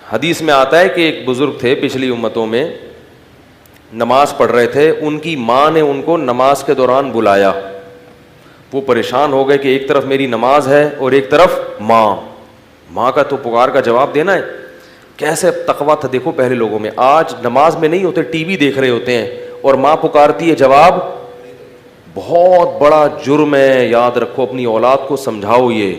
حدیث میں آتا ہے کہ ایک بزرگ تھے پچھلی امتوں میں, نماز پڑھ رہے تھے, ان کی ماں نے ان کو نماز کے دوران بلایا. وہ پریشان ہو گئے کہ ایک طرف میری نماز ہے اور ایک طرف ماں کا تو پکار کا جواب دینا ہے. کیسے تقویٰ تھا دیکھو پہلے لوگوں میں. آج نماز میں نہیں ہوتے, ٹی وی دیکھ رہے ہوتے ہیں اور ماں پکارتی ہے, جواب. بہت بڑا جرم ہے. یاد رکھو, اپنی اولاد کو سمجھاؤ یہ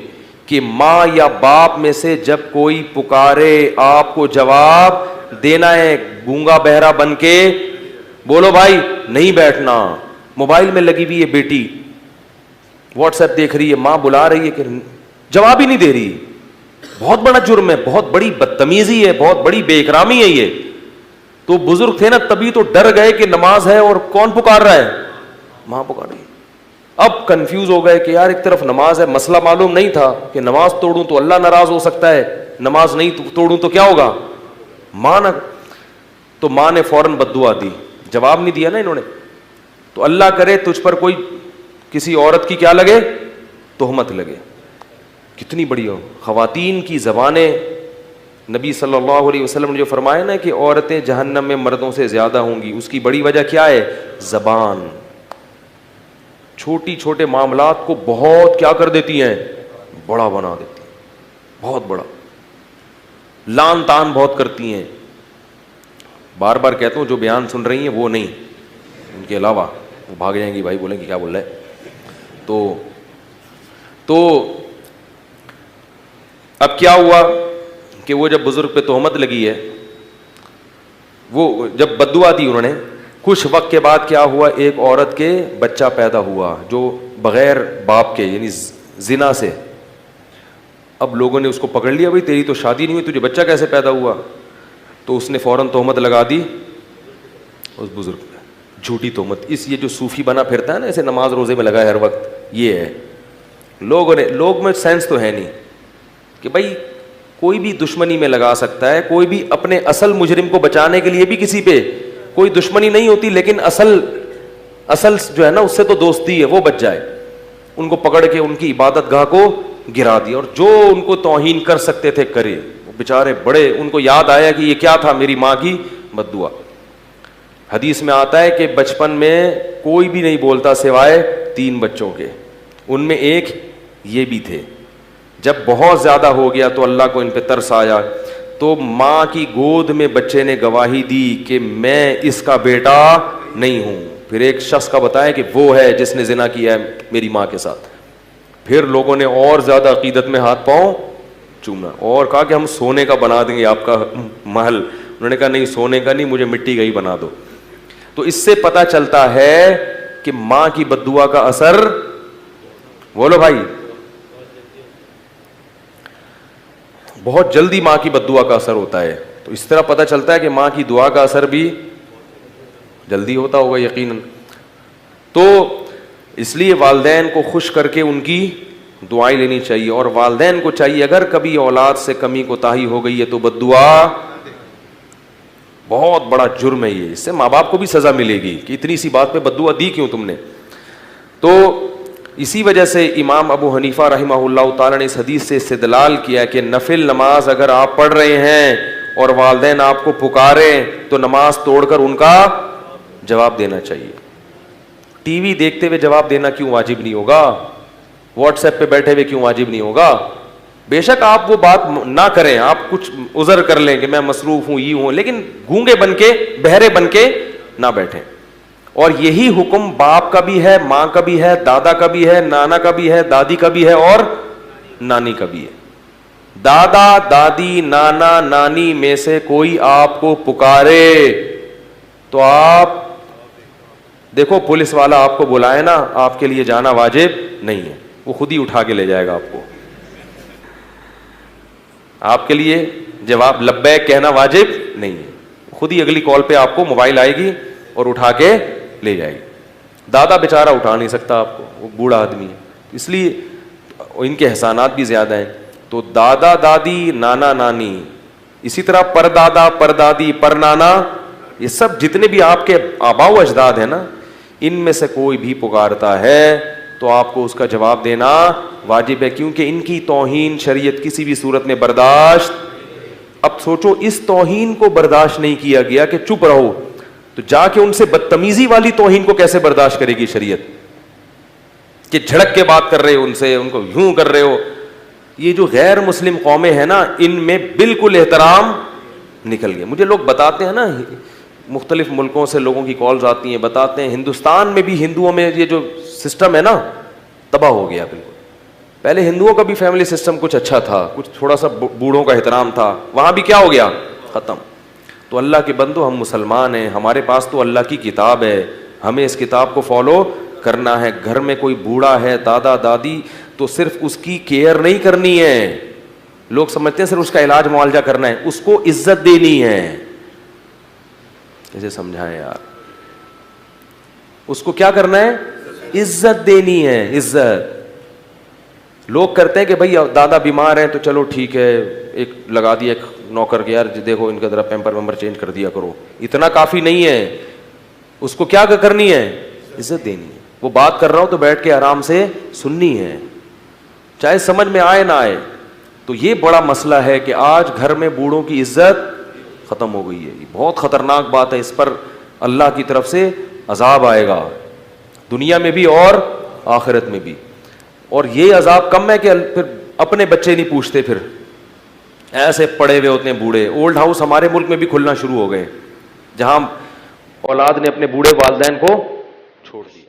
کہ ماں یا باپ میں سے جب کوئی پکارے آپ کو جواب دینا ہے. گونگا بہرا بن کے بولو بھائی, نہیں بیٹھنا. موبائل میں لگی ہوئی ہے بیٹی, واٹس ایپ دیکھ رہی ہے, ماں بلا رہی ہے کہ جواب ہی نہیں دے رہی. بہت بڑا جرم ہے, بہت بڑی بدتمیزی ہے, بہت بڑی بے اکرامی ہے یہ. تو بزرگ تھے نا, تبھی تو ڈر گئے کہ نماز ہے اور کون پکار رہا ہے, ماں پکار رہی ہے. اب کنفیوز ہو گئے کہ یار ایک طرف نماز ہے. مسئلہ معلوم نہیں تھا کہ نماز توڑوں تو اللہ ناراض ہو سکتا ہے, نماز نہیں توڑوں تو کیا ہوگا, ماں نہ. تو ماں نے فوراً بددعا دی, جواب نہیں دیا نا انہوں نے. تو اللہ کرے تجھ پر کوئی کسی عورت کی کیا لگے, تہمت لگے. کتنی بڑی ہو خواتین کی زبانیں. نبی صلی اللہ علیہ وسلم نے جو فرمایا نا کہ عورتیں جہنم میں مردوں سے زیادہ ہوں گی, اس کی بڑی وجہ کیا ہے, زبان. چھوٹی چھوٹے معاملات کو بہت کیا کر دیتی ہیں, بڑا بنا دیتی ہیں, بہت بڑا. لان تان بہت کرتی ہیں. بار بار کہتا ہوں جو بیان سن رہی ہیں وہ نہیں, ان کے علاوہ وہ بھاگ جائیں گی, بھائی بولیں گے کیا بول رہے ہیں. تو اب کیا ہوا کہ وہ جب بزرگ پہ تہمت لگی ہے, وہ جب بددعا دی انہوں نے, کچھ وقت کے بعد کیا ہوا, ایک عورت کے بچہ پیدا ہوا جو بغیر باپ کے یعنی زنا سے. اب لوگوں نے اس کو پکڑ لیا, بھائی تیری تو شادی نہیں ہوئی, تجھے بچہ کیسے پیدا ہوا. تو اس نے فوراً تہمت لگا دی اس بزرگ پہ, جھوٹی تہمت. یہ جو صوفی بنا پھرتا ہے نا, ایسے نماز روزے میں لگا ہے ہر وقت, یہ ہے. لوگ میں سینس تو ہے نہیں کہ بھائی کوئی بھی دشمنی میں لگا سکتا ہے, کوئی بھی اپنے اصل مجرم کو بچانے کے لیے بھی کسی پہ کوئی دشمنی نہیں ہوتی, لیکن اصل جو ہے نا اس سے تو دوستی ہے, وہ بچ جائے. ان کو پکڑ کے ان کی عبادت گاہ کو گرا دیا, اور جو ان کو توہین کر سکتے تھے کرے. وہ بیچارے بڑے, ان کو یاد آیا کہ یہ کیا تھا, میری ماں کی بددعا. حدیث میں آتا ہے کہ بچپن میں کوئی بھی نہیں بولتا سوائے 3 بچوں کے, ان میں ایک یہ بھی تھے. جب بہت زیادہ ہو گیا تو اللہ کو ان پہ ترس آیا, تو ماں کی گود میں بچے نے گواہی دی کہ میں اس کا بیٹا نہیں ہوں. پھر ایک شخص کا بتایا کہ وہ ہے جس نے زنا کیا ہے میری ماں کے ساتھ. پھر لوگوں نے اور زیادہ عقیدت میں ہاتھ پاؤں چوما اور کہا کہ ہم سونے کا بنا دیں گے آپ کا محل. انہوں نے کہا نہیں, سونے کا نہیں, مجھے مٹی کا ہی بنا دو. تو اس سے پتہ چلتا ہے کہ ماں کی بددعا کا اثر, بولو بھائی, بہت جلدی ماں کی بددعا کا اثر ہوتا ہے. تو اس طرح پتہ چلتا ہے کہ ماں کی دعا کا اثر بھی جلدی ہوتا ہوگا یقیناً. تو اس لیے والدین کو خوش کر کے ان کی دعائیں لینی چاہیے, اور والدین کو چاہیے اگر کبھی اولاد سے کمی کوتاہی ہو گئی ہے تو بددعا, بہت بڑا جرم ہے یہ, اس سے ماں باپ کو بھی سزا ملے گی کہ اتنی سی بات پہ بددعا دی کیوں تم نے. تو اسی وجہ سے امام ابو حنیفہ رحمہ اللہ تعالیٰ نے اس حدیث سے استدلال کیا کہ نفل نماز اگر آپ پڑھ رہے ہیں اور والدین آپ کو پکاریں تو نماز توڑ کر ان کا جواب دینا چاہیے. ٹی وی دیکھتے ہوئے جواب دینا کیوں واجب نہیں ہوگا, واٹس ایپ پہ بیٹھے ہوئے کیوں واجب نہیں ہوگا. بے شک آپ وہ بات نہ کریں, آپ کچھ عذر کر لیں کہ میں مصروف ہوں, یہ ہوں, لیکن گونگے بن کے بہرے بن کے نہ بیٹھیں. اور یہی حکم باپ کا بھی ہے, ماں کا بھی ہے, دادا کا بھی ہے, نانا کا بھی ہے, دادی کا بھی ہے اور نانی کا بھی ہے. دادا دادی نانا نانی میں سے کوئی آپ کو پکارے تو آپ دیکھو, پولیس والا آپ کو بلائے نا, آپ کے لیے جانا واجب نہیں ہے, وہ خود ہی اٹھا کے لے جائے گا آپ کو. آپ کے لیے جواب لبیک کہنا واجب نہیں ہے, خود ہی اگلی کال پہ آپ کو موبائل آئے گی اور اٹھا کے لے جائے گی. دادا بیچارہ اٹھا نہیں سکتا آپ کو, وہ بوڑھا آدمی ہے, اس لیے ان کے احسانات بھی زیادہ ہیں. تو دادا دادی نانا نانی, اسی طرح پر دادا پر دادی پر نانا, یہ سب جتنے بھی آپ کے آباء و اجداد ہیں نا, ان میں سے کوئی بھی پکارتا ہے تو آپ کو اس کا جواب دینا واجب ہے, کیونکہ ان کی توہین شریعت کسی بھی صورت میں برداشت اب سوچو اس توہین کو برداشت نہیں کیا گیا کہ چپ رہو، تو جا کے ان سے بدتمیزی والی توہین کو کیسے برداشت کرے گی شریعت، کہ جھڑک کے بات کر رہے ہو ان سے، ان کو یوں کر رہے ہو. یہ جو غیر مسلم قومیں ہیں نا، ان میں بالکل احترام نکل گیا. مجھے لوگ بتاتے ہیں نا، مختلف ملکوں سے لوگوں کی کالز آتی ہیں، بتاتے ہیں ہندوستان میں بھی ہندوؤں میں یہ جو سسٹم ہے نا تباہ ہو گیا بالکل. پہلے ہندوؤں کا بھی فیملی سسٹم کچھ اچھا تھا، کچھ تھوڑا سا بوڑھوں کا احترام تھا، وہاں بھی کیا ہو گیا، ختم. تو اللہ کے بندو، ہم مسلمان ہیں، ہمارے پاس تو اللہ کی کتاب ہے، ہمیں اس کتاب کو فالو کرنا ہے. گھر میں کوئی بوڑھا ہے، دادا دادی، تو صرف اس کی کیئر نہیں کرنی ہے. لوگ سمجھتے ہیں صرف اس کا علاج معالجہ کرنا ہے، اس کو عزت دینی ہے. کیسے سمجھائیں یار؟ اس کو کیا کرنا ہے؟ عزت دینی ہے. عزت لوگ کرتے ہیں کہ بھائی دادا بیمار ہیں تو چلو ٹھیک ہے، ایک لگا دیا ایک نوکر کے، یار دیکھو ان کا ذرا پیمپر ویمپر چینج کر دیا کرو. اتنا کافی نہیں ہے. اس کو کیا کرنی ہے؟ عزت دینی ہے. وہ بات کر رہا ہوں تو بیٹھ کے آرام سے سننی ہے، چاہے سمجھ میں آئے نہ آئے. تو یہ بڑا مسئلہ ہے کہ آج گھر میں بوڑھوں کی عزت ختم ہو گئی ہے. یہ بہت خطرناک بات ہے. اس پر اللہ کی طرف سے عذاب آئے گا، دنیا میں بھی اور آخرت میں بھی. اور یہ عذاب کم ہے کہ پھر اپنے بچے نہیں پوچھتے، پھر ایسے پڑے ہوئے ہوتے ہیں بوڑھے. اولڈ ہاؤس ہمارے ملک میں بھی کھلنا شروع ہو گئے، جہاں اولاد نے اپنے بوڑھے والدین کو چھوڑ دیا.